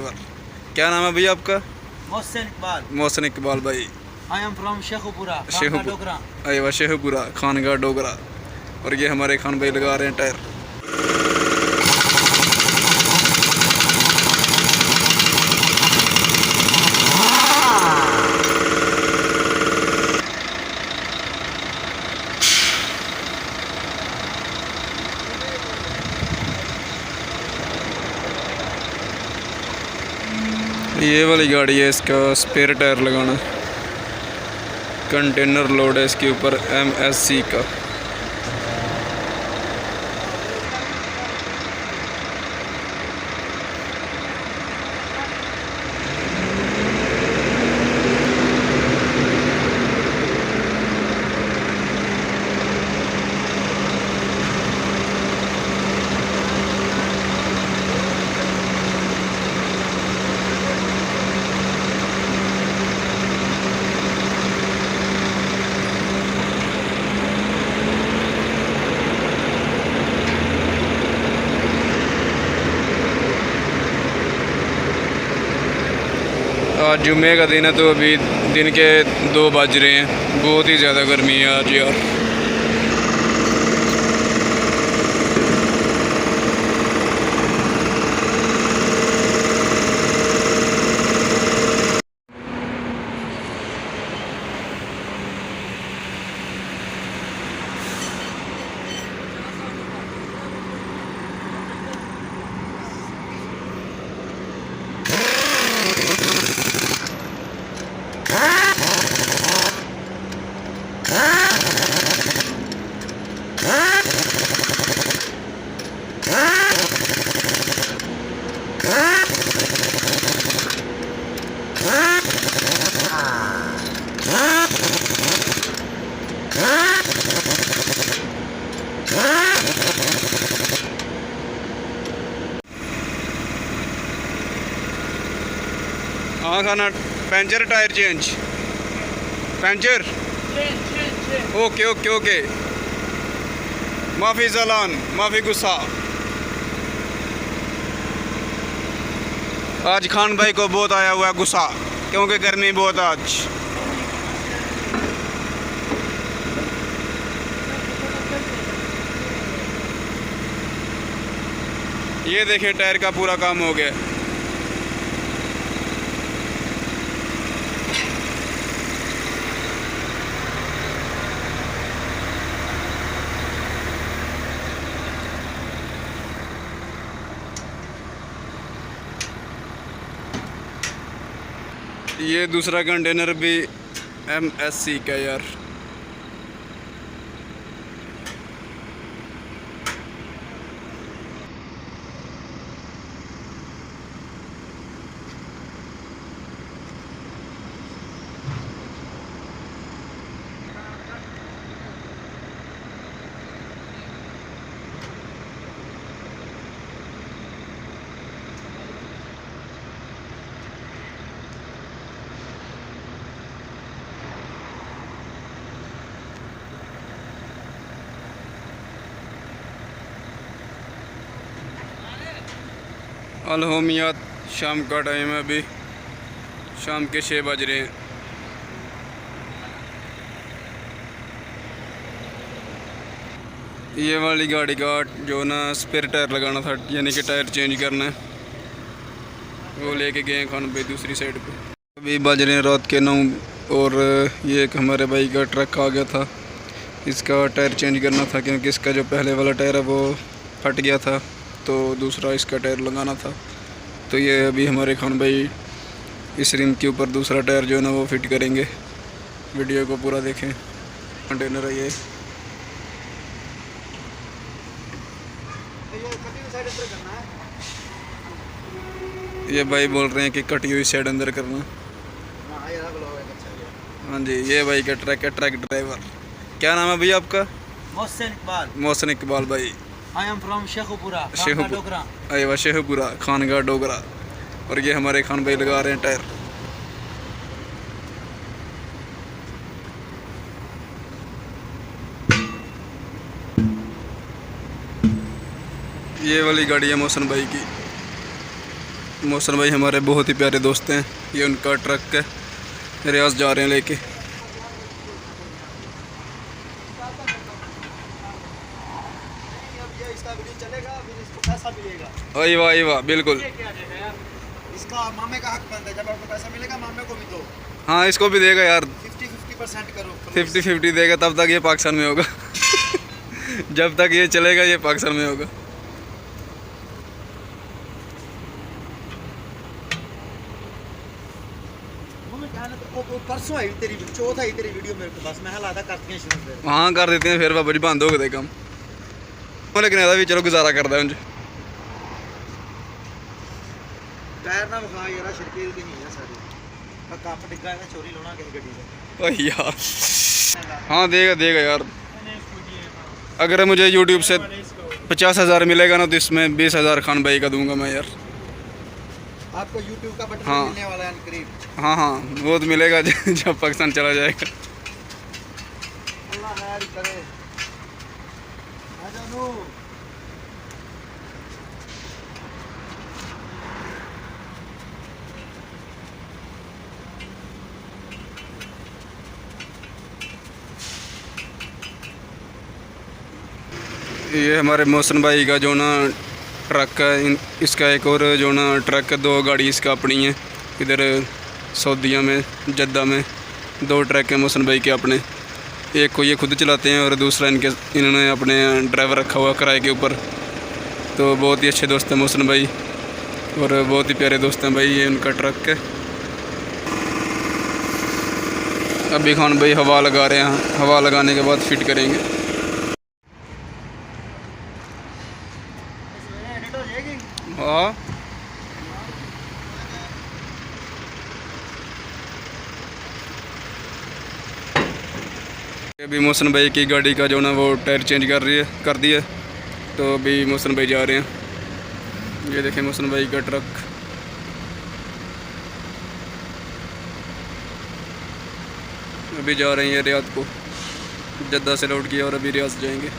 Driver. क्या नाम है भैया आपका? मोहसिन इकबाल। मोहसिन इकबाल भाई। I am from Sheikhupura, Khanka Dogra. अरे शेखपुरा खानगा डोगरा। और ये हमारे खान भाई लगा रहे हैं टायर। ये वाली गाड़ी है, इसका स्पेयर टायर लगाना। कंटेनर लोड है इसके ऊपर MSC का। आज जुम्मे का दिन है तो अभी दिन के 2 बज रहे हैं। बहुत ही ज़्यादा गर्मी है आज यार। हाँ खाना puncture tyre change puncture. Okay okay okay. माफ़ी ज़लान माफ़ी गुस्सा। आज खान भाई को बहुत आया हुआ है गुस्सा क्योंकि गर्मी बहुत आज। ये देखिए टायर का पूरा काम हो गया। ये दूसरा कंटेनर भी MSC का यार। अलहोमियात शाम का टाइम है, अभी शाम के 6 बज रहे हैं। ये वाली गाड़ी का जो ना स्पेयर टायर लगाना था, यानी कि टायर चेंज करना है, वो लेके गए हैं खान भाई दूसरी साइड पे। अभी बज रहे हैं रात के 9 और ये एक हमारे भाई का ट्रक आ गया था। इसका टायर चेंज करना था क्योंकि इसका जो पहले वाला टायर है वो फट गया था, तो दूसरा इसका टायर लगाना था। तो ये अभी हमारे खान भाई इस रिम के ऊपर दूसरा टायर जो है ना वो फिट करेंगे। वीडियो को पूरा देखें। कंटेनर है ये भाई बोल रहे हैं कि कटी हुई साइड अंदर करना। हाँ जी, ये भाई का ट्रक है, ट्रक ड्राइवर। क्या नाम है भैया आपका? मोहसिन इकबाल। मोहसिन इकबाल भाई। I am from Sheikhupura, Khanka Dogra. अरे शेखपुरा खानगा डोगरा। और ये हमारे खान भाई लगा रहे हैं टायर। ये वाली गाड़ी है मोहसिन भाई की। मोहसिन भाई हमारे बहुत ही प्यारे दोस्त हैं। ये उनका ट्रक है, रियाज जा रहे हैं लेके। इसका वीडियो चलेगा, फिर इसको पैसा मिलेगा। वाह वाह, बिल्कुल। इसका मामे का हक बनता है, जब आपको पैसा मिलेगा मामे को भी दो। हाँ, इसको भी देगा यार। 50-50% करो। 50-50 देगा, तब तक ये पाकिस्तान में होगा। जब तक ये चलेगा ये पाकिस्तान में होगा। परसों आई तेरी चौथ आई तेरी वीडियो मेरे को, बस मैं हलादा करती हैं शुरू से। हाँ कर देते हैं, फिर बाबा जी बंद हो गए काम। लेकिन ऐसा भी चलो गुजारा करता है उनसे। टायर ना विखा यार, शर्कील की नहीं है सारी। मैं कप डिग्गा है, चोरी लोना किसी गड्डी से। ओह यार, हाँ देगा देगा यार। अगर मुझे यूट्यूब से 50,000 मिलेगा ना, तो इसमें 20,000 खान भाई का दूंगा मैं यार। आपको यूट्यूब का बटन हाँ। मिलने वाला है करीब। हाँ हाँ, वो तो मिलेगा जब पाकिस्तान चला जाएगा। अल्लाह खैर करे। आजा नू। ये हमारे मोहसिन भाई का जो ना ट्रक है, इसका एक और जो ना ट्रक है, 2 गाड़ी इसका अपनी है। इधर सऊदीया में, जद्दा में 2 ट्रक हैं मोहसिन भाई के अपने। एक को ये खुद चलाते हैं और दूसरा इन्होंने अपने ड्राइवर रखा हुआ किराए के ऊपर। तो बहुत ही अच्छे दोस्त हैं मोहसिन भाई, और बहुत ही प्यारे दोस्त हैं भाई। ये उनका ट्रक है। अभी खान भाई हवा लगा रहे हैं, हवा लगाने के बाद फिट करेंगे। एडिट हो जाएगी। हाँ, अभी मोहसिन भाई की गाड़ी का जो ना वो टायर चेंज कर दिया। तो अभी मोहसिन भाई जा रहे हैं। ये देखें मोहसिन भाई का ट्रक। अभी जा रहे हैं ये रियाद को, जद्दा से लौट किया और अभी रियाद जाएंगे।